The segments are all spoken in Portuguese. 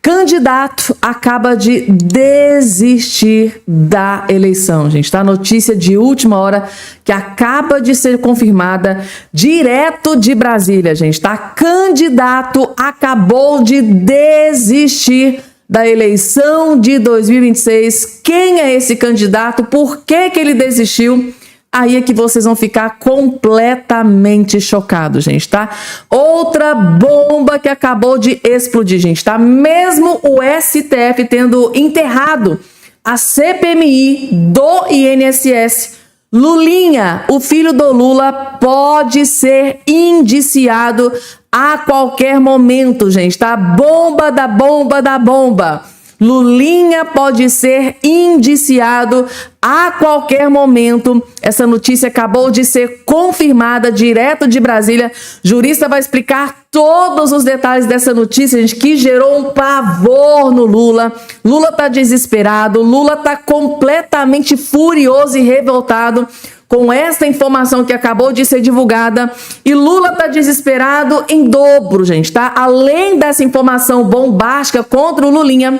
Candidato acaba de desistir da eleição, gente, tá? Notícia de última hora que acaba de ser confirmada direto de Brasília, gente, tá? Candidato acabou de desistir da eleição de 2026. Quem é esse candidato? Por que que ele desistiu? Aí é que vocês vão ficar completamente chocados, gente, tá? Outra bomba que acabou de explodir, gente, tá? Mesmo o STF tendo enterrado a CPMI do INSS, Lulinha, o filho do Lula, pode ser indiciado a qualquer momento, gente, tá? Bomba da bomba da bomba. Lulinha pode ser indiciado a qualquer momento. Essa notícia acabou de ser confirmada direto de Brasília. Jurista vai explicar todos os detalhes dessa notícia, gente, que gerou um pavor no Lula. Lula tá desesperado, Lula tá completamente furioso e revoltado com essa informação que acabou de ser divulgada, e Lula tá desesperado em dobro, gente, tá? Além dessa informação bombástica contra o Lulinha,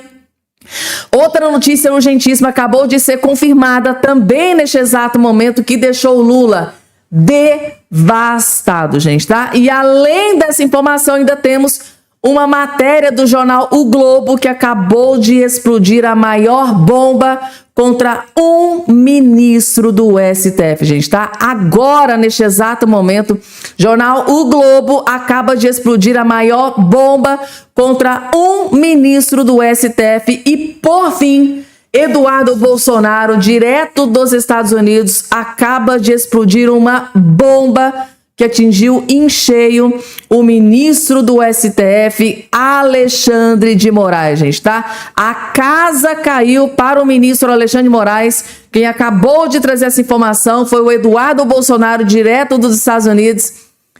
outra notícia urgentíssima acabou de ser confirmada também neste exato momento, que deixou o Lula devastado, gente, tá? E além dessa informação, ainda temos uma matéria do jornal O Globo que acabou de explodir a maior bomba contra um ministro do STF, gente, tá? Agora, neste exato momento, jornal O Globo acaba de explodir a maior bomba contra um ministro do STF e, por fim, Eduardo Bolsonaro, direto dos Estados Unidos, acaba de explodir uma bomba que atingiu em cheio o ministro do STF, Alexandre de Moraes, gente, tá? A casa caiu para o ministro Alexandre de Moraes. Quem acabou de trazer essa informação foi o Eduardo Bolsonaro, direto dos Estados Unidos.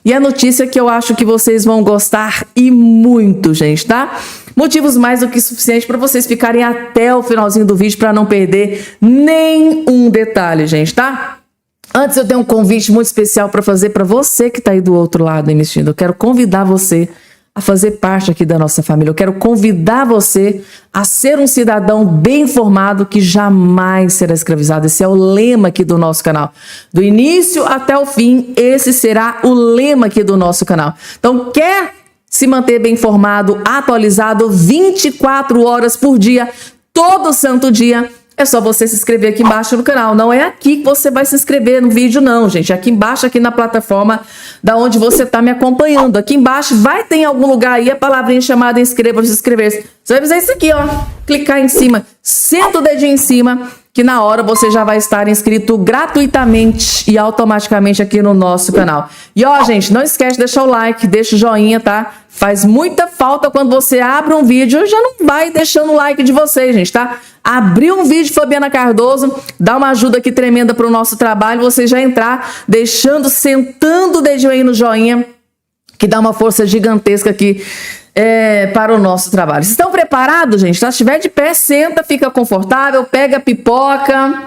E a notícia que eu acho que vocês vão gostar e muito, gente, tá? Motivos mais do que suficientes para vocês ficarem até o finalzinho do vídeo para não perder nenhum detalhe, gente, tá? Antes eu tenho um convite muito especial para fazer para você que está aí do outro lado me assistindo. Eu quero convidar você a fazer parte aqui da nossa família. Eu quero convidar você a ser um cidadão bem informado que jamais será escravizado. Esse é o lema aqui do nosso canal. Do início até o fim, esse será o lema aqui do nosso canal. Então, quer se manter bem informado, atualizado 24 horas por dia, todo santo dia? É só você se inscrever aqui embaixo no canal. Não é aqui que você vai se inscrever no vídeo, não, gente. Aqui embaixo, aqui na plataforma da onde você está me acompanhando. Aqui embaixo vai ter em algum lugar aí a palavrinha chamada inscreva-se, inscrever-se. Você vai fazer isso aqui, ó. Clicar em cima. Senta o dedinho em cima, que na hora você já vai estar inscrito gratuitamente e automaticamente aqui no nosso canal. E ó, gente, não esquece de deixar o like, deixa o joinha, tá? Faz muita falta quando você abre um vídeo, já não vai deixando o like de vocês, gente, tá? Abriu um vídeo, Fabiana Cardoso, dá uma ajuda aqui tremenda para o nosso trabalho, você já entrar deixando, sentando o dedinho aí no joinha, que dá uma força gigantesca aqui para o nosso trabalho. Vocês estão preparados, gente? Se estiver de pé, senta, fica confortável, pega a pipoca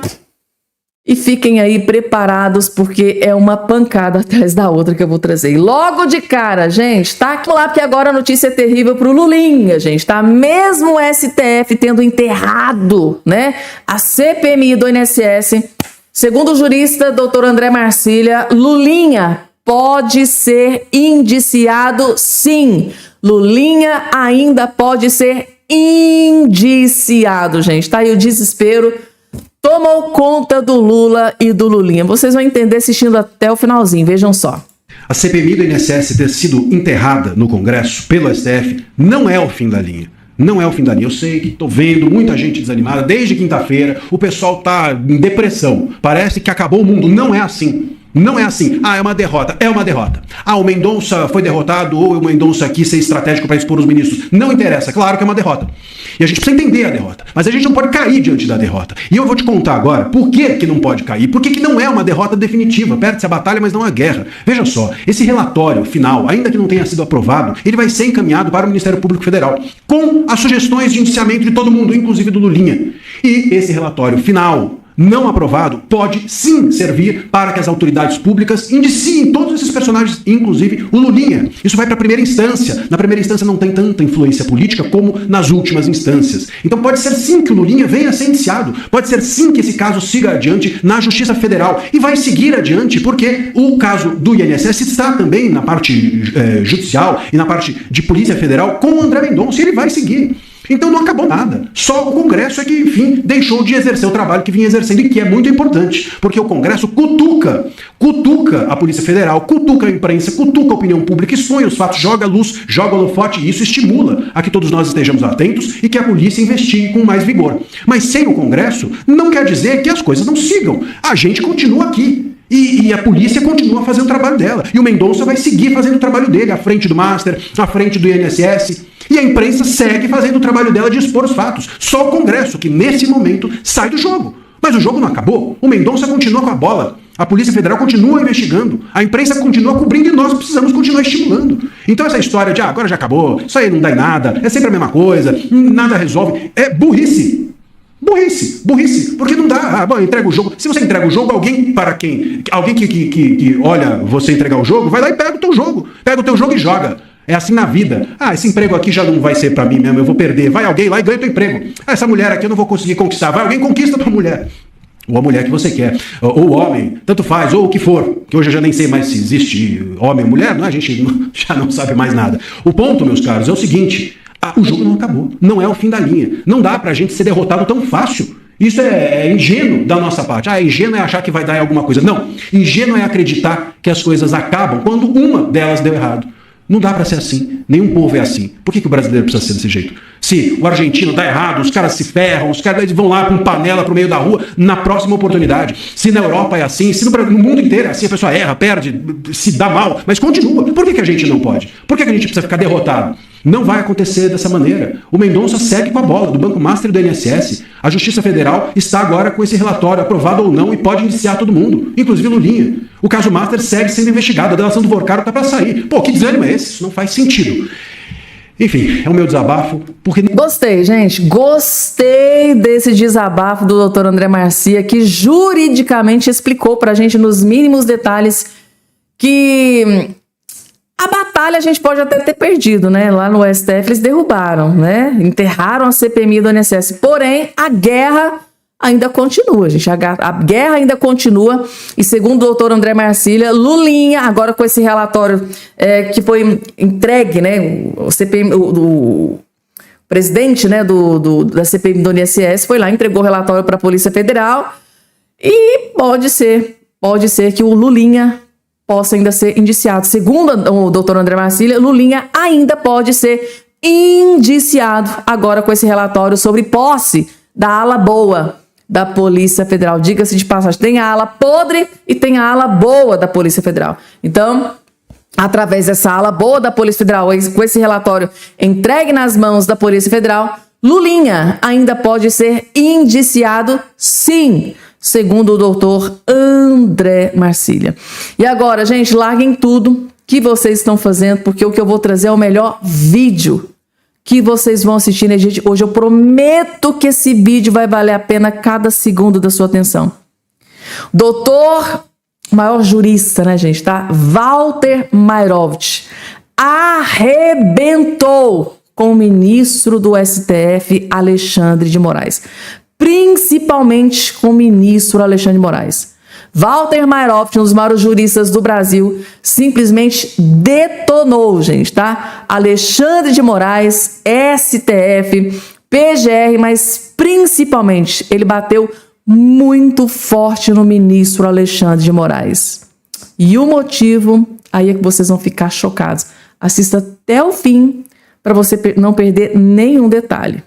e fiquem aí preparados, porque é uma pancada atrás da outra que eu vou trazer. E logo de cara, gente, tá? Vamos lá, porque agora a notícia é terrível pro Lulinha, gente, tá? Mesmo o STF tendo enterrado, né, a CPMI do INSS, segundo o jurista Dr. André Marcília, Lulinha pode ser indiciado, sim. Lulinha ainda pode ser indiciado, gente, tá? E o desespero tomou conta do Lula e do Lulinha. Vocês vão entender assistindo até o finalzinho, vejam só. A CPMI do INSS ter sido enterrada no Congresso pelo STF não é o fim da linha. Não é o fim da linha. Eu sei que estou vendo muita gente desanimada. Desde quinta-feira o pessoal está em depressão. Parece que acabou o mundo. Não é assim. Não é assim. Ah, é uma derrota. É uma derrota. Ah, o Mendonça foi derrotado ou o Mendonça quis ser estratégico para expor os ministros. Não interessa. Claro que é uma derrota. E a gente precisa entender a derrota. Mas a gente não pode cair diante da derrota. E eu vou te contar agora por que não pode cair. Por que não é uma derrota definitiva. Perde-se a batalha, mas não a guerra. Veja só, esse relatório final, ainda que não tenha sido aprovado, ele vai ser encaminhado para o Ministério Público Federal, com as sugestões de indiciamento de todo mundo, inclusive do Lulinha. E esse relatório final não aprovado, pode sim servir para que as autoridades públicas indiciem todos esses personagens, inclusive o Lulinha. Isso vai para a primeira instância. Na primeira instância não tem tanta influência política como nas últimas instâncias. Então pode ser sim que o Lulinha venha a ser indiciado. Pode ser sim que esse caso siga adiante na Justiça Federal. E vai seguir adiante porque o caso do INSS está também na parte judicial e na parte de Polícia Federal com o André Mendonça, e ele vai seguir. Então não acabou nada. Só o Congresso é que, enfim, deixou de exercer o trabalho que vinha exercendo e que é muito importante, porque o Congresso cutuca a Polícia Federal, cutuca a imprensa, cutuca a opinião pública, expõe os fatos, joga luz, joga holofote, e isso estimula a que todos nós estejamos atentos e que a polícia investigue com mais vigor. Mas sem o Congresso, não quer dizer que as coisas não sigam. A gente continua aqui. E a polícia continua fazendo o trabalho dela. E o Mendonça vai seguir fazendo o trabalho dele, à frente do Master, à frente do INSS. E a imprensa segue fazendo o trabalho dela de expor os fatos. Só o Congresso, que nesse momento sai do jogo. Mas o jogo não acabou. O Mendonça continua com a bola. A Polícia Federal continua investigando. A imprensa continua cobrindo e nós precisamos continuar estimulando. Então essa história de agora já acabou, isso aí não dá em nada, é sempre a mesma coisa, nada resolve, é burrice. Burrice, porque não dá. Bom, entrega o jogo. Se você entrega o jogo, alguém que olha você entregar o jogo, vai lá e pega o teu jogo e joga. É assim na vida. Esse emprego aqui já não vai ser pra mim mesmo, eu vou perder. Vai alguém lá e ganha teu emprego. Essa mulher aqui eu não vou conseguir conquistar. Vai alguém e conquista a tua mulher. Ou a mulher que você quer. Ou o homem, tanto faz, ou o que for. Que hoje eu já nem sei mais se existe homem ou mulher, a gente já não sabe mais nada. O ponto, meus caros, é o seguinte. O jogo não acabou, não é o fim da linha. Não dá pra gente ser derrotado tão fácil. Isso é ingênuo da nossa parte. Ingênuo é achar que vai dar em alguma coisa. Não, ingênuo é acreditar que as coisas acabam quando uma delas deu errado. Não dá pra ser assim, nenhum povo é assim. Por que o brasileiro precisa ser desse jeito? Se o argentino dá errado, os caras se ferram, os caras vão lá com panela pro meio da rua na próxima oportunidade. Se na Europa é assim, se no mundo inteiro é assim, a pessoa erra, perde, se dá mal, mas continua. Por que a gente não pode? Por que a gente precisa ficar derrotado? Não vai acontecer dessa maneira. O Mendonça segue com a bola do Banco Master e do INSS. A Justiça Federal está agora com esse relatório aprovado ou não e pode indiciar todo mundo, inclusive Lulinha. O caso Master segue sendo investigado. A delação do Vorcaro está para sair. Que desânimo é esse? Isso não faz sentido. Enfim, é o meu desabafo. Porque... Gostei, gente. Gostei desse desabafo do doutor André Marcia, que juridicamente explicou para a gente nos mínimos detalhes que... a batalha a gente pode até ter perdido, né? Lá no STF eles derrubaram, né? Enterraram a CPMI do INSS. Porém, a guerra ainda continua, gente. A guerra ainda continua. E segundo o doutor André Marcia, Lulinha, agora com esse relatório que foi entregue, né? O presidente, né, da CPMI do INSS foi lá, entregou o relatório para a Polícia Federal. E pode ser que o Lulinha possa ainda ser indiciado. Segundo o doutor André Marcia, Lulinha ainda pode ser indiciado agora com esse relatório sobre posse da ala boa da Polícia Federal. Diga-se de passagem, tem a ala podre e tem a ala boa da Polícia Federal. Então, através dessa ala boa da Polícia Federal, com esse relatório entregue nas mãos da Polícia Federal, Lulinha ainda pode ser indiciado, sim, segundo o doutor André Marcia. E agora, gente, larguem tudo que vocês estão fazendo, porque o que eu vou trazer é o melhor vídeo que vocês vão assistir, né, gente? Hoje eu prometo que esse vídeo vai valer a pena cada segundo da sua atenção. Doutor, maior jurista, né, gente, tá? Walter Mairovich arrebentou com o ministro do STF, Alexandre de Moraes. Principalmente com o ministro Alexandre de Moraes. Walter Mairovich, um dos maiores juristas do Brasil, simplesmente detonou, gente, tá? Alexandre de Moraes, STF, PGR, mas principalmente ele bateu muito forte no ministro Alexandre de Moraes. E o motivo, aí é que vocês vão ficar chocados. Assista até o fim para você não perder nenhum detalhe.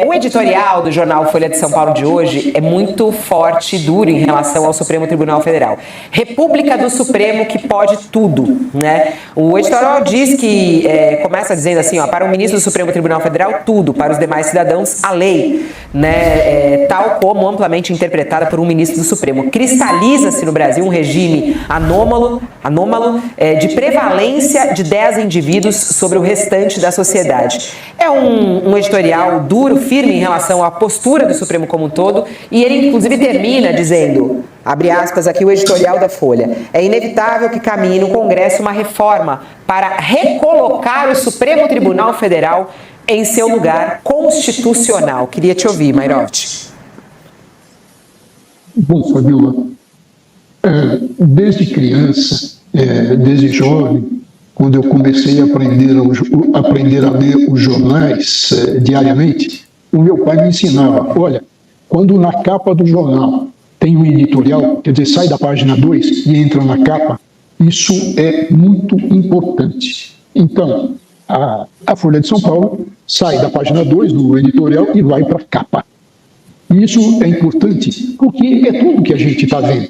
O editorial do jornal Folha de São Paulo de hoje é muito forte e duro em relação ao Supremo Tribunal Federal. República do Supremo que pode tudo, né? O editorial diz que, começa dizendo assim, para o ministro do Supremo Tribunal Federal, tudo, para os demais cidadãos, a lei, né? Tal como amplamente interpretada por um ministro do Supremo. Cristaliza-se no Brasil um regime anômalo de prevalência de 10 indivíduos sobre o restante da sociedade. É um editorial duro, firme em relação à postura do Supremo como um todo, e ele inclusive termina dizendo, abre aspas aqui o editorial da Folha, é inevitável que caminhe no Congresso uma reforma para recolocar o Supremo Tribunal Federal em seu lugar constitucional. Queria te ouvir, Mairoviti. Bom, Fabiola, desde criança, desde jovem, quando eu comecei a aprender a ler os jornais diariamente, o meu pai me ensinava, olha, quando na capa do jornal tem um editorial, quer dizer, sai da página 2 e entra na capa, isso é muito importante. Então, a Folha de São Paulo sai da página 2 do editorial e vai para a capa. Isso é importante porque é tudo que a gente está vendo.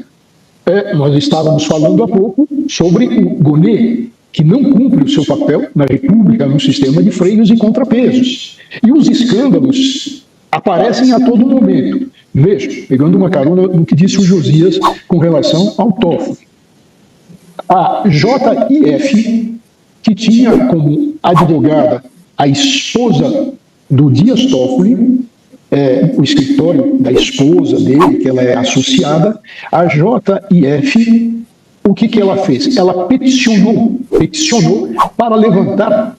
Nós estávamos falando há pouco sobre o Gonê, que não cumpre o seu papel na República, no sistema de freios e contrapesos. E os escândalos aparecem a todo momento. Veja, pegando uma carona no que disse o Josias com relação ao Toffoli. A JIF, que tinha como advogada a esposa do Dias Toffoli, o escritório da esposa dele, que ela é associada, a JIF, o que ela fez? Ela peticionou para levantar,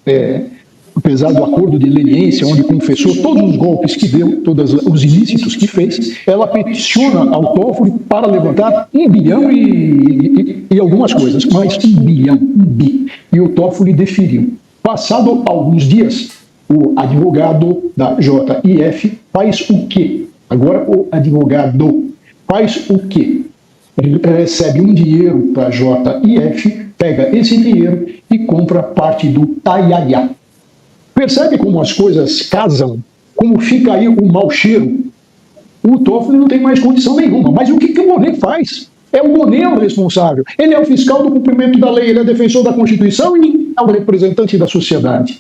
apesar do acordo de leniência, onde confessou todos os golpes que deu, todos os ilícitos que fez, ela peticiona ao Toffoli para levantar 1 bilhão e algumas coisas, mais 1 bilhão, 1 bi. E o Toffoli deferiu. Passado alguns dias, o advogado da JIF faz o quê? Agora o advogado faz o quê? Ele recebe um dinheiro para a JIF, pega esse dinheiro e compra parte do Taiaiá. Percebe como as coisas casam? Como fica aí o mau cheiro? O Toffoli não tem mais condição nenhuma. Mas o que o Gonê faz? O Gonê o responsável. Ele é o fiscal do cumprimento da lei, ele é defensor da Constituição e é o representante da sociedade.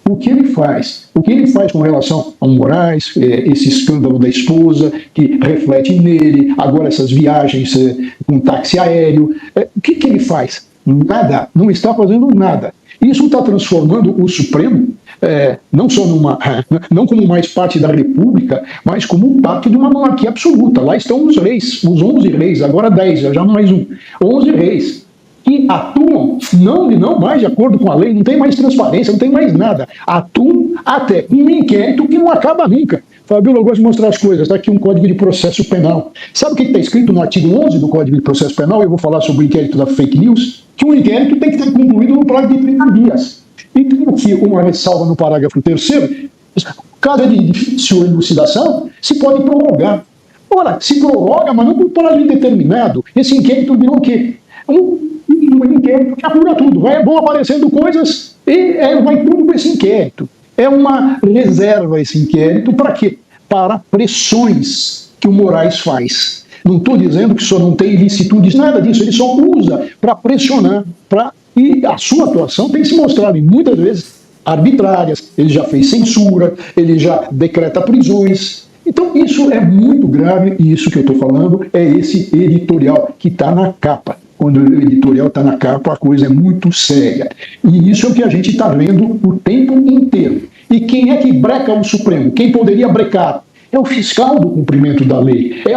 O que ele faz? O que ele faz com relação ao Moraes, esse escândalo da esposa, que reflete nele, agora essas viagens com táxi aéreo, o que ele faz? Nada, não está fazendo nada. Isso está transformando o Supremo, não como mais parte da República, mas como parte de uma monarquia absoluta. Lá estão os reis, os 11 reis, agora 10, já mais um, 11 reis. Que atuam não mais de acordo com a lei, não tem mais transparência, não tem mais nada. Atuam até um inquérito que não acaba nunca. Fabiola, eu gosto de mostrar as coisas. Está aqui um Código de Processo Penal. Sabe o que está escrito no artigo 11 do Código de Processo Penal? Eu vou falar sobre o inquérito da fake news. Que um inquérito tem que ter concluído no prazo de 30 dias. E tem aqui uma ressalva no parágrafo 3º. Caso de difícil elucidação, se pode prorrogar. Ora, se prorroga, mas não por prazo indeterminado. Esse inquérito virou o quê? Um inquérito que apura tudo. Vão aparecendo coisas e vai tudo com esse inquérito. É uma reserva esse inquérito para quê? Para pressões que o Moraes faz. Não estou dizendo que só não tem ilicitudes, nada disso. Ele só usa para pressionar. E a sua atuação tem se mostrado, muitas vezes, arbitrárias. Ele já fez censura, ele já decreta prisões. Então isso é muito grave e isso que eu estou falando é esse editorial que está na capa. Quando o editorial está na capa, a coisa é muito séria. E isso é o que a gente está vendo o tempo inteiro. E quem é que breca o Supremo? Quem poderia brecar? É o fiscal do cumprimento da lei. É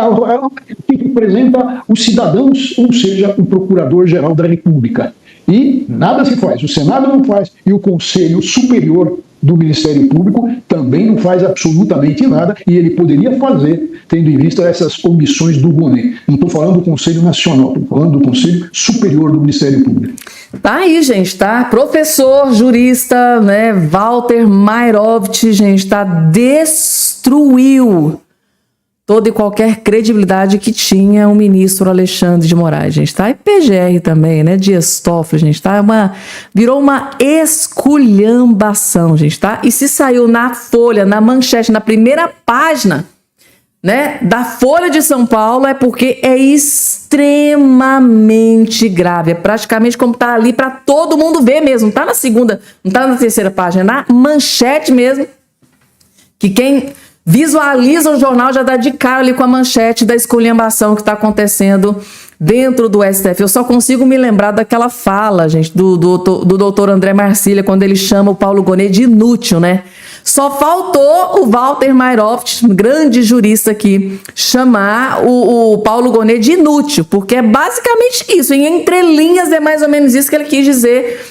quem representa os cidadãos, ou seja, o Procurador-Geral da República. E nada se faz. O Senado não faz e o Conselho Superior do Ministério Público também não faz absolutamente nada e ele poderia fazer, tendo em vista essas omissões do Gonê. Não estou falando do Conselho Nacional, estou falando do Conselho Superior do Ministério Público. Tá aí, gente, tá? Professor, jurista, né, Walter Mairoviti, gente, tá? Destruiu toda e qualquer credibilidade que tinha o ministro Alexandre de Moraes, gente, tá? E PGR também, né? Dias Toffoli, gente, tá? Virou uma esculhambação, gente, tá? E se saiu na Folha, na manchete, na primeira página, né, da Folha de São Paulo, é porque é extremamente grave. É praticamente como tá ali para todo mundo ver mesmo. Não tá na segunda, não tá na terceira página, é na manchete mesmo, que quem visualiza o jornal já dá de cara ali com a manchete da esculhambação que está acontecendo dentro do STF. Eu só consigo me lembrar daquela fala, gente, do doutor André Marcília, quando ele chama o Paulo Gonet de inútil, né? Só faltou o Walter Mairoft, grande jurista aqui, chamar o Paulo Gonet de inútil, porque é basicamente isso, em entrelinhas é mais ou menos isso que ele quis dizer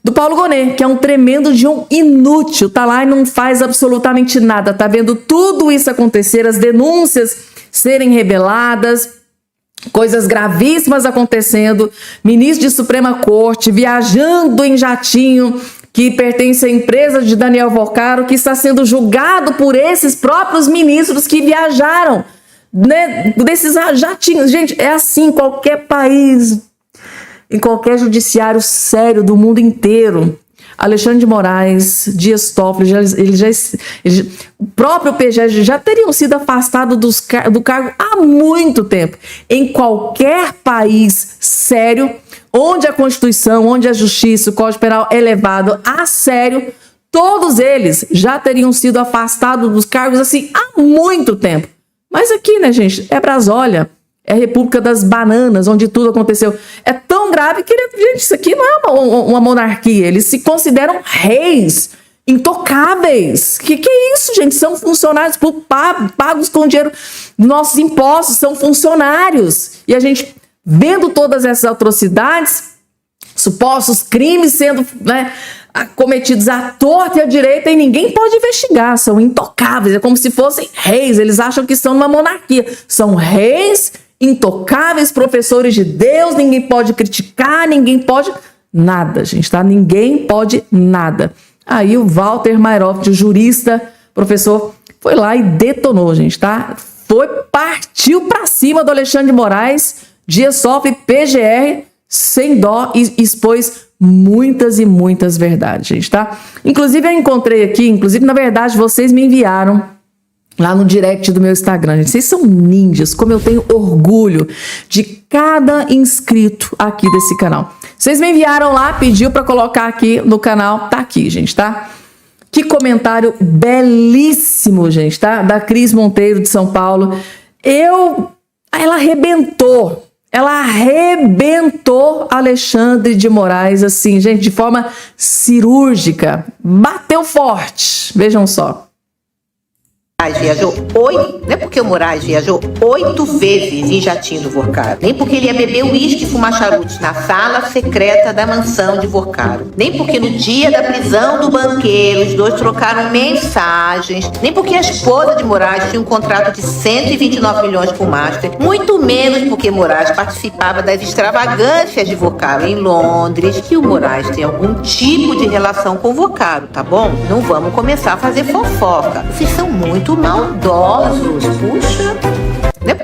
do Paulo Gonet, que é um tremendo de um inútil, tá lá e não faz absolutamente nada, tá vendo tudo isso acontecer, as denúncias serem rebeladas, coisas gravíssimas acontecendo, ministro de Suprema Corte viajando em jatinho que pertence à empresa de Daniel Vocaro, que está sendo julgado por esses próprios ministros que viajaram, né, desses jatinhos. Gente, é assim em qualquer país, em qualquer judiciário sério do mundo inteiro. Alexandre de Moraes, Dias Toffoli, o próprio PGR já teriam sido afastados do cargo há muito tempo. Em qualquer país sério, onde a Constituição, onde a Justiça, o Código Penal é levado a sério, todos eles já teriam sido afastados dos cargos assim há muito tempo. Mas aqui, né, gente, é Brasólia. É a República das Bananas, onde tudo aconteceu. É tão grave que, gente, isso aqui não é uma monarquia. Eles se consideram reis, intocáveis. Que é isso, gente? São funcionários pagos com dinheiro dos nossos impostos, são funcionários. E a gente, vendo todas essas atrocidades, supostos crimes sendo, né, cometidos à torta e à direita, e ninguém pode investigar, são intocáveis. É como se fossem reis. Eles acham que estão numa monarquia. São reis intocáveis, professores de Deus, ninguém pode criticar, ninguém pode nada, gente, tá? Ninguém pode nada. Aí o Walter Mairoft, jurista, professor, foi lá e detonou, gente, tá? Partiu pra cima do Alexandre de Moraes, Dias Toffoli, PGR, sem dó, e expôs muitas e muitas verdades, gente, tá? Inclusive eu encontrei aqui, na verdade vocês me enviaram lá no direct do meu Instagram, gente. Vocês são ninjas, como eu tenho orgulho de cada inscrito aqui desse canal. Vocês me enviaram lá, pediu para colocar aqui no canal, tá aqui, gente, tá? Que comentário belíssimo, gente, tá? Da Cris Monteiro de São Paulo. Ela arrebentou Alexandre de Moraes, assim, gente, de forma cirúrgica. Bateu forte, vejam só. Viajou não é porque o Moraes viajou 8 vezes em jatinho do Vocaro, nem porque ele ia beber uísque e fumar charutos na sala secreta da mansão de Vocaro, nem porque no dia da prisão do banqueiro os dois trocaram mensagens, nem porque a esposa de Moraes tinha um contrato de 129 milhões com o Master, muito menos porque Moraes participava das extravagâncias de Vocaro em Londres, que o Moraes tem algum tipo de relação com o Vocaro, tá bom? Não vamos começar a fazer fofoca. Vocês são muito maldosos, puxa.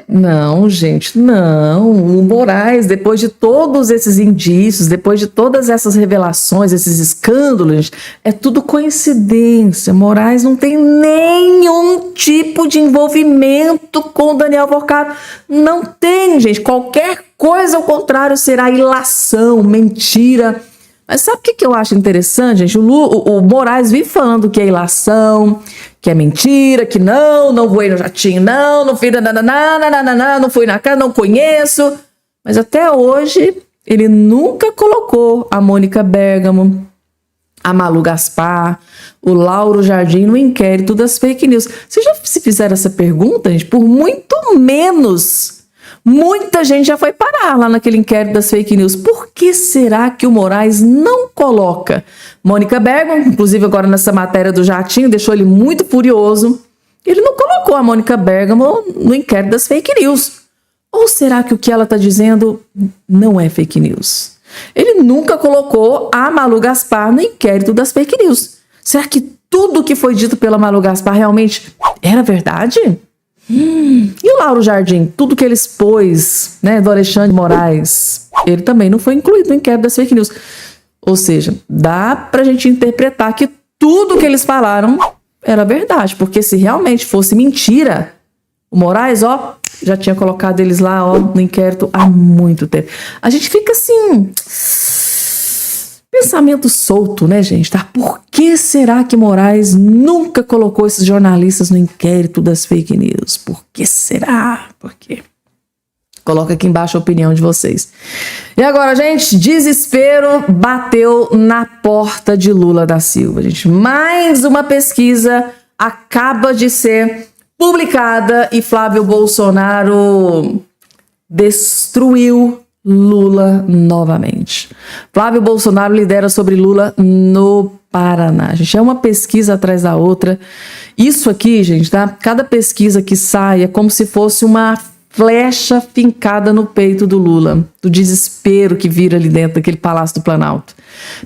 Não, gente, não. O Moraes, depois de todos esses indícios, depois de todas essas revelações, esses escândalos, é tudo coincidência. Moraes não tem nenhum tipo de envolvimento com o Daniel Vocaro. Não tem, gente. Qualquer coisa ao contrário será ilação, mentira. Mas sabe o que eu acho interessante, gente? O Moraes vive falando que é ilação, que é mentira, que não voei no jatinho, não fui não fui na casa, não conheço. Mas até hoje, ele nunca colocou a Mônica Bergamo, a Malu Gaspar, o Lauro Jardim no inquérito das fake news. Vocês já se fizeram essa pergunta, gente? Por muito menos. Muita gente já foi parar lá naquele inquérito das fake news. Por que será que o Moraes não coloca Mônica Bergamo? Inclusive agora nessa matéria do jatinho, deixou ele muito furioso. Ele não colocou a Mônica Bergamo no inquérito das fake news. Ou será que o que ela está dizendo não é fake news? Ele nunca colocou a Malu Gaspar no inquérito das fake news. Será que tudo que foi dito pela Malu Gaspar realmente era verdade? E o Lauro Jardim, tudo que ele expôs, né, do Alexandre de Moraes, ele também não foi incluído no inquérito das fake news. Ou seja, dá pra gente interpretar que tudo que eles falaram era verdade, porque se realmente fosse mentira, o Moraes, ó, já tinha colocado eles lá, ó, no inquérito há muito tempo. A gente fica assim, pensamento solto, né, gente? Tá? Por que será que Moraes nunca colocou esses jornalistas no inquérito das fake news? Por que será? Por quê? Coloca aqui embaixo a opinião de vocês. E agora, gente, desespero bateu na porta de Lula da Silva, gente. Mais uma pesquisa acaba de ser publicada e Flávio Bolsonaro destruiu Lula novamente. Flávio Bolsonaro lidera sobre Lula no Paraná. Gente, é uma pesquisa atrás da outra. Isso aqui, gente, tá? Cada pesquisa que sai é como se fosse uma flecha fincada no peito do Lula, do desespero que vira ali dentro daquele Palácio do Planalto.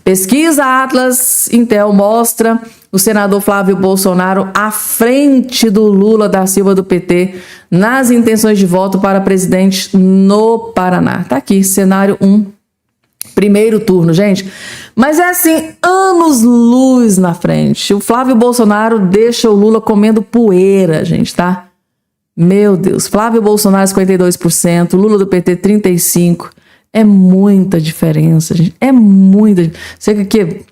Pesquisa Atlas Intel mostra o senador Flávio Bolsonaro à frente do Lula da Silva do PT nas intenções de voto para presidente no Paraná. Tá aqui, cenário 1, primeiro turno, gente. Mas é assim, anos-luz na frente. O Flávio Bolsonaro deixa o Lula comendo poeira, gente, tá? Meu Deus, Flávio Bolsonaro 52%, Lula do PT 35%. É muita diferença, gente. É muita. Sei que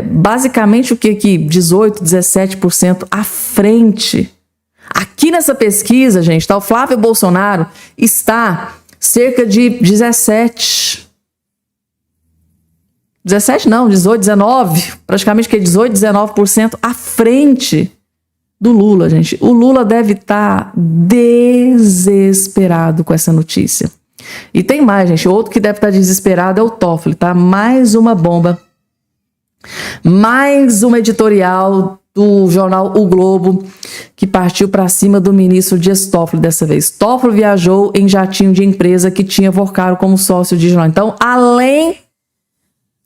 basicamente o que 18%, 17% à frente. Aqui nessa pesquisa, gente, tá, o Flávio Bolsonaro está cerca de 17 não, 18, 19, praticamente que 18, 19% à frente do Lula, gente. O Lula deve estar desesperado com essa notícia. E tem mais, gente. Outro que deve estar desesperado é o Toffoli, tá? Mais uma bomba. Mais uma editorial do jornal O Globo que partiu para cima do ministro Dias Toffoli dessa vez. Toffoli viajou em jatinho de empresa que tinha Vorcaro como sócio de jornal. Então, além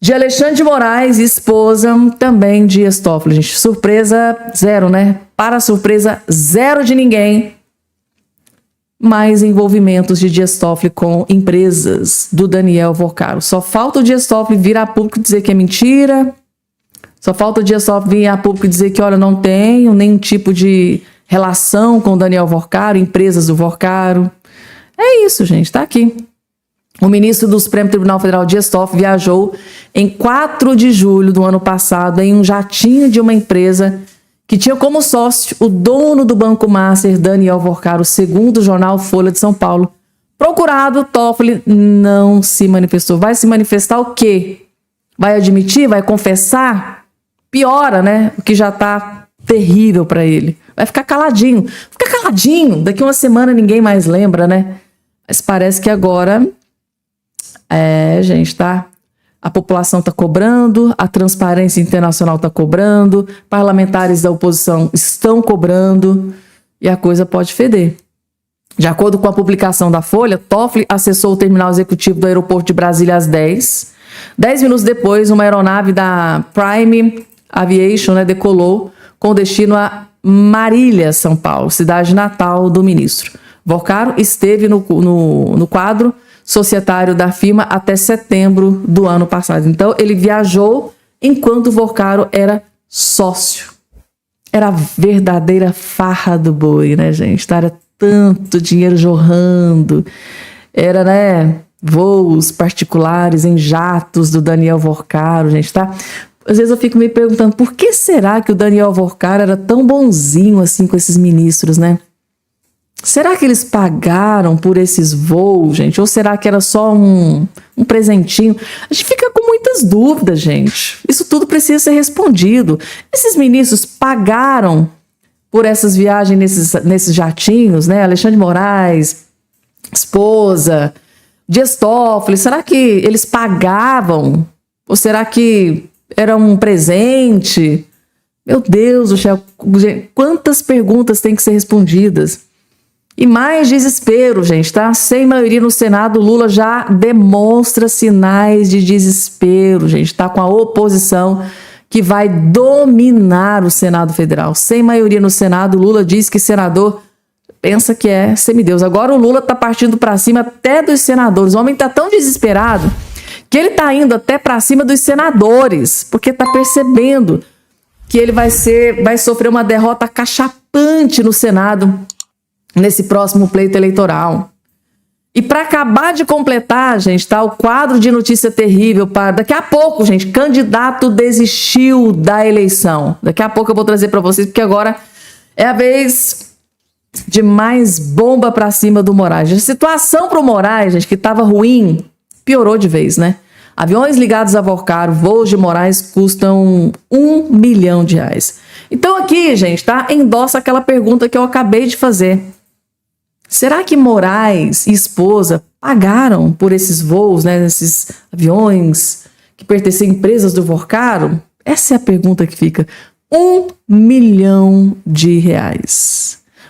de Alexandre de Moraes, esposa, também Dias Toffoli, gente. Surpresa zero, né? Para surpresa zero de ninguém, mais envolvimentos de Dias Toffoli com empresas do Daniel Vorcaro. Só falta o Dias Toffoli vir a público dizer que é mentira. Só falta o Dias Toffoli vir a público dizer que, olha, não tenho nenhum tipo de relação com o Daniel Vorcaro, empresas do Vorcaro. É isso, gente, tá aqui. O ministro do Supremo Tribunal Federal, Dias Toffoli, viajou em 4 de julho do ano passado em um jatinho de uma empresa que tinha como sócio o dono do Banco Master, Daniel Vorcaro, segundo o jornal Folha de São Paulo. Procurado, Toffoli não se manifestou. Vai se manifestar o quê? Vai admitir? Vai confessar? Piora, né? O que já tá terrível para ele. Vai ficar caladinho. Fica caladinho. Daqui uma semana ninguém mais lembra, né? Mas parece que agora... gente, tá? A população está cobrando, a Transparência Internacional está cobrando, parlamentares da oposição estão cobrando e a coisa pode feder. De acordo com a publicação da Folha, Toffoli acessou o terminal executivo do aeroporto de Brasília às 10. 10 minutos depois, uma aeronave da Prime Aviation, né, decolou com destino a Marília, São Paulo, cidade natal do ministro. Vorcaro esteve no quadro societário da firma até setembro do ano passado. Então, ele viajou enquanto Vorcaro era sócio. Era a verdadeira farra do boi, né, gente? Era tanto dinheiro jorrando. Era, né, voos particulares em jatos do Daniel Vorcaro, gente, tá? Às vezes eu fico me perguntando, por que será que o Daniel Vorcaro era tão bonzinho assim com esses ministros, né? Será que eles pagaram por esses voos, gente? Ou será que era só um presentinho? A gente fica com muitas dúvidas, gente. Isso tudo precisa ser respondido. Esses ministros pagaram por essas viagens nesses jatinhos, né? Alexandre de Moraes, esposa, Dias Toffoli. Será que eles pagavam? Ou será que era um presente? Meu Deus do céu, quantas perguntas têm que ser respondidas? E mais desespero, gente, tá? Sem maioria no Senado, Lula já demonstra sinais de desespero, gente. Tá com a oposição que vai dominar o Senado Federal. Sem maioria no Senado, Lula diz que senador pensa que é semideus. Agora o Lula tá partindo para cima até dos senadores. O homem tá tão desesperado que ele tá indo até para cima dos senadores, porque tá percebendo que ele vai sofrer uma derrota cachapante no Senado nesse próximo pleito eleitoral. E para acabar de completar, gente, tá o quadro de notícia terrível para daqui a pouco, gente, candidato desistiu da eleição. Daqui a pouco eu vou trazer para vocês, porque agora é a vez de mais bomba pra cima do Moraes. A situação pro Moraes, gente, que tava ruim, piorou de vez, né? Aviões ligados a Vorcaro, voos de Moraes custam R$1 milhão. Então aqui, gente, tá? Endossa aquela pergunta que eu acabei de fazer. Será que Moraes e esposa pagaram por esses voos, né? Esses aviões que pertencem a empresas do Vorcaro? Essa é a pergunta que fica. R$1 milhão.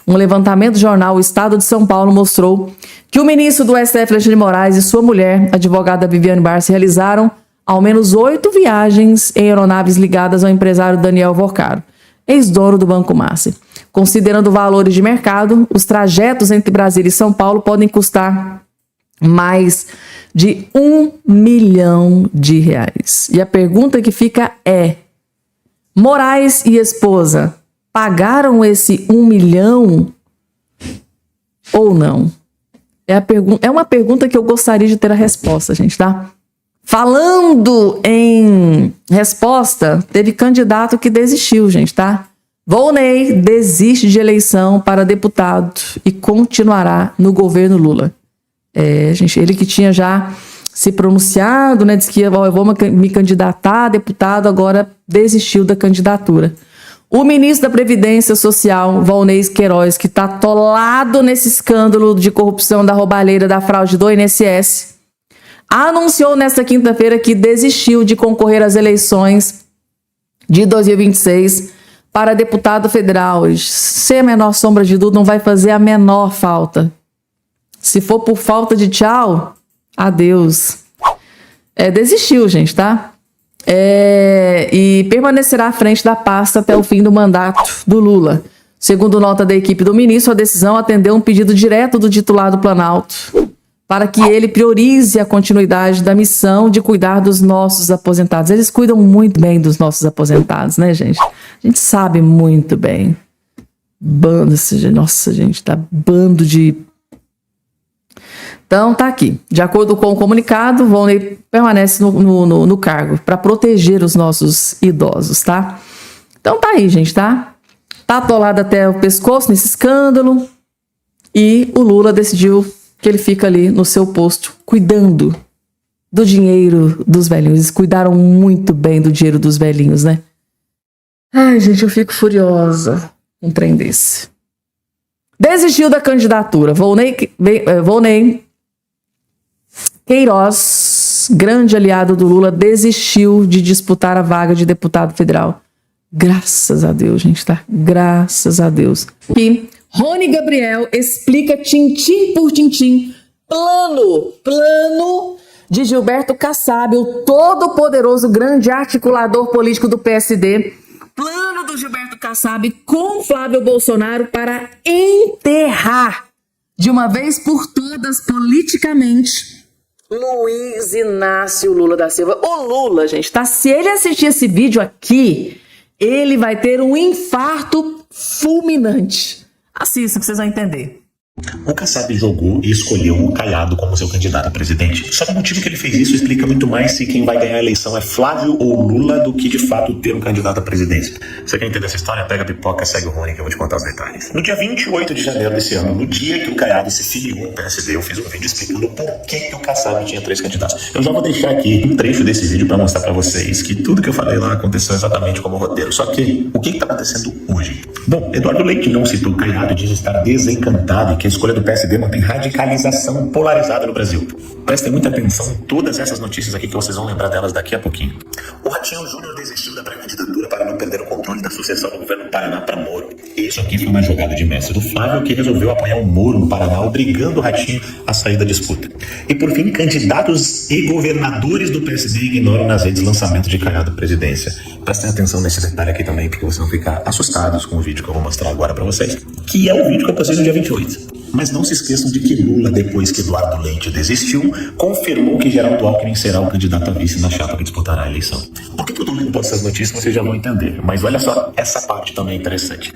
Um levantamento do jornal O Estado de São Paulo mostrou que o ministro do STF, Alexandre de Moraes, e sua mulher, a advogada Viviane Barça, realizaram ao menos 8 viagens em aeronaves ligadas ao empresário Daniel Vorcaro, ex-dono do Banco Master. Considerando valores de mercado, os trajetos entre Brasília e São Paulo podem custar mais de R$1 milhão. E a pergunta que fica é: Moraes e esposa pagaram esse 1 milhão ou não? É uma pergunta que eu gostaria de ter a resposta, gente, tá? Falando em resposta, teve candidato que desistiu, gente, tá? Volney desiste de eleição para deputado e continuará no governo Lula. Gente, ele que tinha já se pronunciado, né? Disse que eu vou me candidatar a deputado, agora desistiu da candidatura. O ministro da Previdência Social, Volney Queiroz, que está atolado nesse escândalo de corrupção da roubalheira da fraude do INSS, anunciou nesta quinta-feira que desistiu de concorrer às eleições de 2026 para deputado federal. Sem a menor sombra de dúvida, não vai fazer a menor falta. Se for por falta de tchau, adeus. Desistiu, gente, tá? E permanecerá à frente da pasta até o fim do mandato do Lula. Segundo nota da equipe do ministro, a decisão atendeu um pedido direto do titular do Planalto para que ele priorize a continuidade da missão de cuidar dos nossos aposentados. Eles cuidam muito bem dos nossos aposentados, né, gente? A gente sabe muito bem. Nossa, gente, tá bando de... Então, tá aqui. De acordo com o comunicado, Volney permanece no cargo para proteger os nossos idosos, tá? Então, tá aí, gente, tá? Tá atolado até o pescoço nesse escândalo e o Lula decidiu que ele fica ali no seu posto cuidando do dinheiro dos velhinhos. Eles cuidaram muito bem do dinheiro dos velhinhos, né? Ai, gente, eu fico furiosa com um trem desse. Desistiu da candidatura. Volney Queiroz, grande aliado do Lula, desistiu de disputar a vaga de deputado federal. Graças a Deus, gente, tá? Graças a Deus. E Rony Gabriel explica tintim por tintim plano de Gilberto Kassab, o todo-poderoso grande articulador político do PSD. Plano do Gilberto Kassab com Flávio Bolsonaro para enterrar de uma vez por todas politicamente Luiz Inácio Lula da Silva. O Lula, gente, tá? Se ele assistir esse vídeo aqui, ele vai ter um infarto fulminante. Assista pra vocês vão entender. O Kassab jogou e escolheu o Caiado como seu candidato a presidente. Só que o motivo que ele fez isso explica muito mais se quem vai ganhar a eleição é Flávio ou Lula do que de fato ter um candidato à presidência. Você quer entender essa história? Pega a pipoca, segue o Rony que eu vou te contar os detalhes. No dia 28 de janeiro desse ano, no dia que o Caiado se filiou ao PSD, eu fiz um vídeo explicando por que o Kassab tinha 3 candidatos. Eu já vou deixar aqui um trecho desse vídeo para mostrar para vocês que tudo que eu falei lá aconteceu exatamente como o roteiro. Só que, o que está acontecendo hoje? Bom, Eduardo Leite não citou o Caiado e diz estar desencantado e que a escolha do PSD mantém radicalização polarizada no Brasil. Prestem muita atenção em todas essas notícias aqui que vocês vão lembrar delas daqui a pouquinho. O Ratinho Júnior desistiu da pré-candidatura para não perder o controle da sucessão do governo do Paraná para Moro. Isso aqui foi uma jogada de mestre do Flávio, que resolveu apoiar o Moro no Paraná, obrigando o Ratinho a sair da disputa. E por fim, candidatos e governadores do PSD ignoram nas redes lançamento de Caiado à presidência. Prestem atenção nesse detalhe aqui também, porque vocês vão ficar assustados com o vídeo que eu vou mostrar agora para vocês, que é o vídeo que eu postei no dia 28. Mas não se esqueçam de que Lula, depois que Eduardo Leite desistiu, confirmou que Geraldo Alckmin será o candidato a vice na chapa que disputará a eleição. Por que eu tô lendo todas essas notícias, vocês já vão entender. Mas olha só, essa parte também é interessante.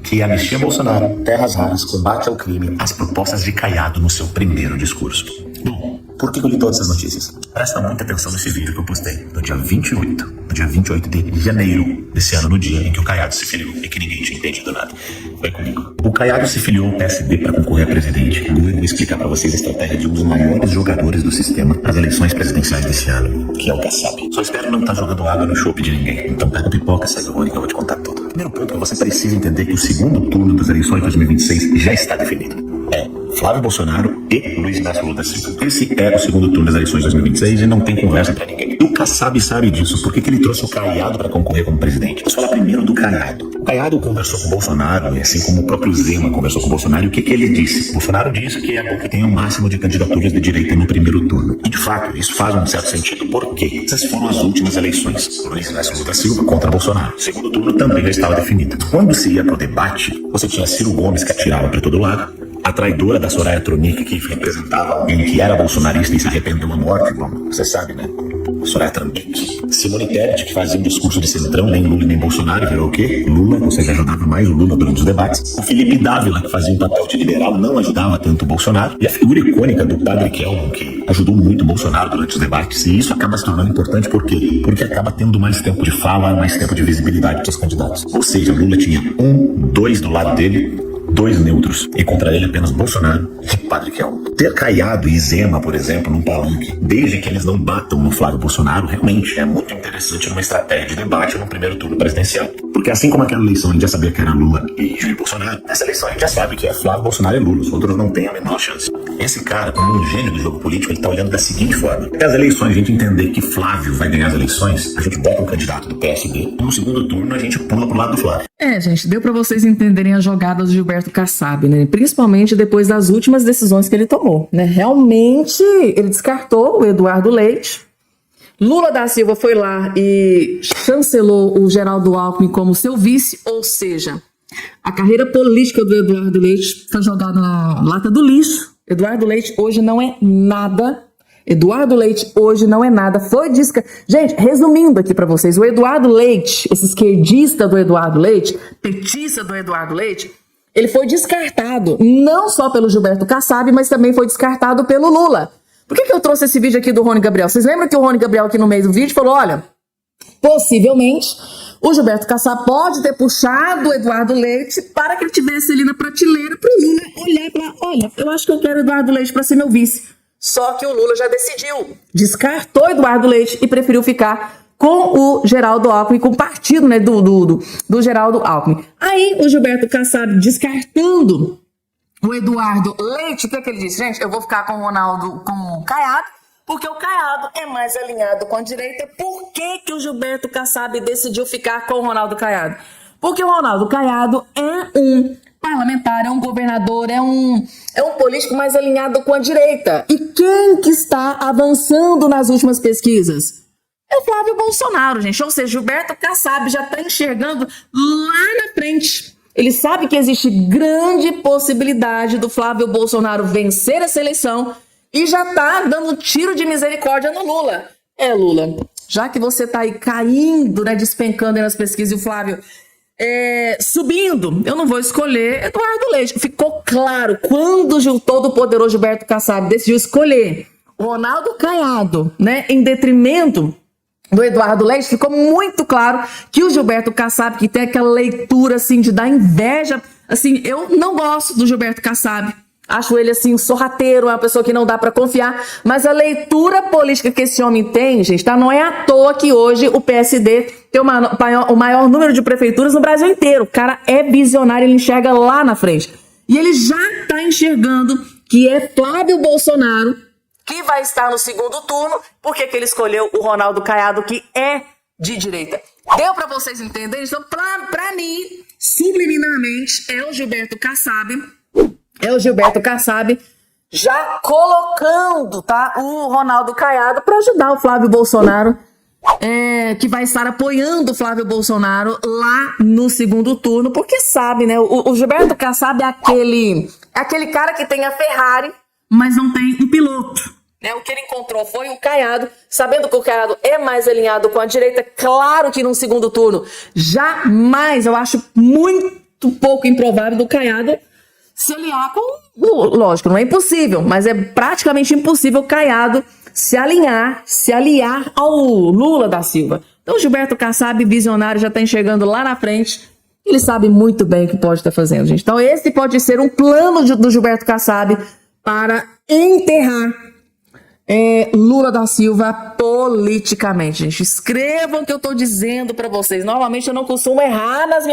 Que anistia Bolsonaro, terras raras, combate ao crime, as propostas de Caiado no seu primeiro discurso. Bom, Por que eu li todas essas notícias? Presta muita atenção nesse vídeo que eu postei no dia 28 de janeiro desse ano, no dia em que o Caiado se filiou e que ninguém tinha entendido nada. Vai comigo. O Caiado se filiou ao PSD para concorrer a presidente. Eu vou explicar para vocês a estratégia de um dos maiores jogadores do sistema nas eleições presidenciais desse ano, que é o Kassab. Só espero não estar jogando água no chope de ninguém. Então pega a pipoca, segue o Rony que eu vou te contar tudo. Primeiro ponto é que você precisa entender que o segundo turno das eleições de 2026 já está definido. É Flávio Bolsonaro e Luiz Inácio Lula da Silva. Esse é o segundo turno das eleições de 2026 e não tem conversa pra ninguém. E o Kassab sabe disso. Por que ele trouxe o Caiado pra concorrer como presidente? Vamos falar primeiro do Caiado. O Caiado conversou com o Bolsonaro, e assim como o próprio Zema conversou com o Bolsonaro, e o que ele disse? O Bolsonaro disse que é bom que tenha o máximo de candidaturas de direita no primeiro turno. E de fato, isso faz um certo sentido. Por quê? Essas foram as últimas eleições. Luiz Inácio Lula da Silva contra Bolsonaro. O segundo turno também já estava definido. Quando se ia pro debate, você tinha Ciro Gomes que atirava pra todo lado, a traidora da Soraya Tronic, que representava alguém que era bolsonarista e se arrependeu à morte, bom, você sabe, né? Soraya Tronic. Simone Tebet, que fazia um discurso de centrão, nem Lula nem Bolsonaro, virou o quê? Lula, ou seja, ajudava mais o Lula durante os debates. O Felipe Dávila, que fazia um papel de liberal, não ajudava tanto o Bolsonaro. E a figura icônica do Padre Kelman, que ajudou muito o Bolsonaro durante os debates. E isso acaba se tornando importante por quê? Porque acaba tendo mais tempo de fala, mais tempo de visibilidade dos candidatos. Ou seja, Lula tinha 2 do lado dele, 2 neutros, e contra ele apenas Bolsonaro e Padre Kelman. Ter Caiado e Zema, por exemplo, num palanque, desde que eles não batam no Flávio Bolsonaro, realmente é muito interessante numa estratégia de debate no primeiro turno presidencial. Porque assim como aquela eleição a gente já sabia que era Lula e Jair Bolsonaro, nessa eleição a gente já sabe que é Flávio Bolsonaro e Lula, os outros não têm a menor chance. Esse cara, como um gênio do jogo político, ele tá olhando da seguinte forma: até as eleições a gente entender que Flávio vai ganhar as eleições, a gente bota um candidato do PSD, e no segundo turno a gente pula pro lado do Flávio. Gente, deu pra vocês entenderem as jogadas do Gilberto Kassab, né? Principalmente depois das últimas decisões que ele tomou, né? Realmente, ele descartou o Eduardo Leite. Lula da Silva foi lá e chancelou o Geraldo Alckmin como seu vice, ou seja, a carreira política do Eduardo Leite foi jogada na lata do lixo. Eduardo Leite hoje não é nada. Eduardo Leite hoje não é nada. Gente, resumindo aqui pra vocês, o Eduardo Leite, esse esquerdista do Eduardo Leite, petista do Eduardo Leite, ele foi descartado não só pelo Gilberto Kassab, mas também foi descartado pelo Lula. Por que eu trouxe esse vídeo aqui do Rony Gabriel? Vocês lembram que o Rony Gabriel aqui no meio do vídeo falou, olha, possivelmente o Gilberto Kassab pode ter puxado o Eduardo Leite para que ele tivesse ali na prateleira para o Lula olhar e falar, olha, eu acho que eu quero o Eduardo Leite para ser meu vice. Só que o Lula já decidiu, descartou Eduardo Leite e preferiu ficar com o Geraldo Alckmin, com o partido, né, do Geraldo Alckmin. Aí o Gilberto Kassab descartando o Eduardo Leite, o que ele disse? Gente, eu vou ficar com o Caiado, porque o Caiado é mais alinhado com a direita. Por que o Gilberto Kassab decidiu ficar com o Ronaldo Caiado? Porque o Ronaldo Caiado é um parlamentar, é um governador, é um político mais alinhado com a direita. E quem que está avançando nas últimas pesquisas? É o Flávio Bolsonaro, gente. Ou seja, Gilberto Kassab já está enxergando lá na frente. Ele sabe que existe grande possibilidade do Flávio Bolsonaro vencer essa eleição e já está dando um tiro de misericórdia no Lula. Lula, já que você está aí caindo, né, despencando aí nas pesquisas e o Flávio subindo, eu não vou escolher Eduardo Leite. Ficou claro, quando o todo-poderoso Gilberto Kassab decidiu escolher o Ronaldo Caiado, né, em detrimento do Eduardo Leite, ficou muito claro que o Gilberto Kassab, que tem aquela leitura assim de dar inveja, assim, eu não gosto do Gilberto Kassab. Acho ele assim, sorrateiro, uma pessoa que não dá pra confiar, mas a leitura política que esse homem tem, gente, tá? Não é à toa que hoje o PSD tem o maior número de prefeituras no Brasil inteiro. O cara é visionário, ele enxerga lá na frente. E ele já tá enxergando que é Flávio Bolsonaro que vai estar no segundo turno, porque que ele escolheu o Ronaldo Caiado, que é de direita. Deu pra vocês entenderem? Então, pra mim, subliminarmente, é o Gilberto Kassab já colocando, tá, o Ronaldo Caiado para ajudar o Flávio Bolsonaro, que vai estar apoiando o Flávio Bolsonaro lá no segundo turno, porque sabe, né, o Gilberto Kassab é aquele cara que tem a Ferrari, mas não tem um piloto. Né? O que ele encontrou foi o Caiado, sabendo que o Caiado é mais alinhado com a direita. Claro que num segundo turno, jamais, eu acho muito pouco improvável do Caiado se aliar com... Lógico, não é impossível, mas é praticamente impossível Caiado se aliar ao Lula da Silva. Então, Gilberto Kassab, visionário, já está enxergando lá na frente. Ele sabe muito bem o que pode estar fazendo, gente. Então, esse pode ser um plano do Gilberto Kassab para enterrar Lula da Silva politicamente, gente. Escrevam o que eu estou dizendo para vocês. Normalmente, eu não costumo errar nas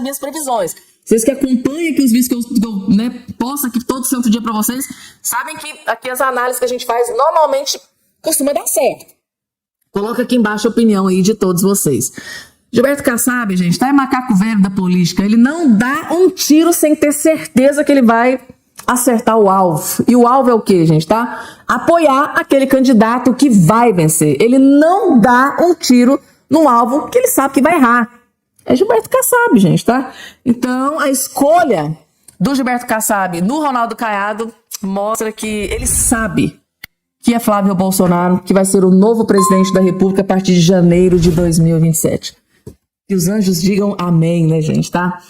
minhas previsões. Vocês que acompanham aqui os vídeos que eu posto aqui todo santo dia para vocês, sabem que aqui as análises que a gente faz normalmente costuma dar certo. Coloca aqui embaixo a opinião aí de todos vocês. Gilberto Kassab, gente, tá em macaco velho da política. Ele não dá um tiro sem ter certeza que ele vai acertar o alvo. E o alvo é o quê, gente, tá? Apoiar aquele candidato que vai vencer. Ele não dá um tiro no alvo que ele sabe que vai errar. É Gilberto Kassab, gente, tá? Então, a escolha do Gilberto Kassab no Ronaldo Caiado mostra que ele sabe que é Flávio Bolsonaro, que vai ser o novo presidente da República a partir de janeiro de 2027. Que os anjos digam amém, né, gente, tá?